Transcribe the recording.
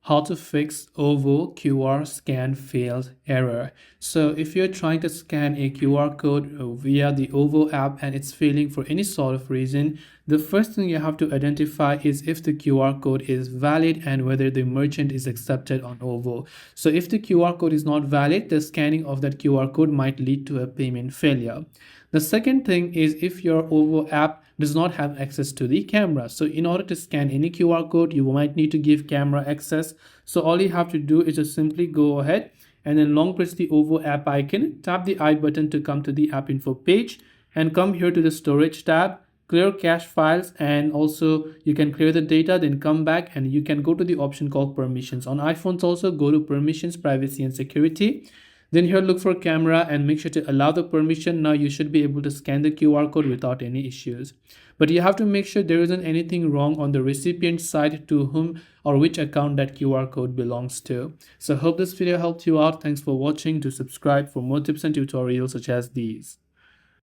how to fix OVO QR scan failed error. So if you're trying to scan a QR code via the OVO app and it's failing for any sort of reason, the first thing you have to identify is if the QR code is valid and whether the merchant is accepted on OVO. So if the QR code is not valid, the scanning of that QR code might lead to a payment failure. The second thing is if your OVO app does not have access to the camera. So in order to scan any QR code, you might need to give camera access. So all you have to do is just simply go ahead and then long press the OVO app icon, tap the I button to come to the app info page and come here to the storage tab, clear cache files, and also you can clear the data, then come back and you can go to the option called permissions. On iPhones also go to permissions, privacy and security. Then here look for camera and make sure to allow the permission. Now you should be able to scan the QR code without any issues. But you have to make sure there isn't anything wrong on the recipient side to whom or which account that QR code belongs to. So hope this video helped you out. Thanks for watching. Do subscribe for more tips and tutorials such as these.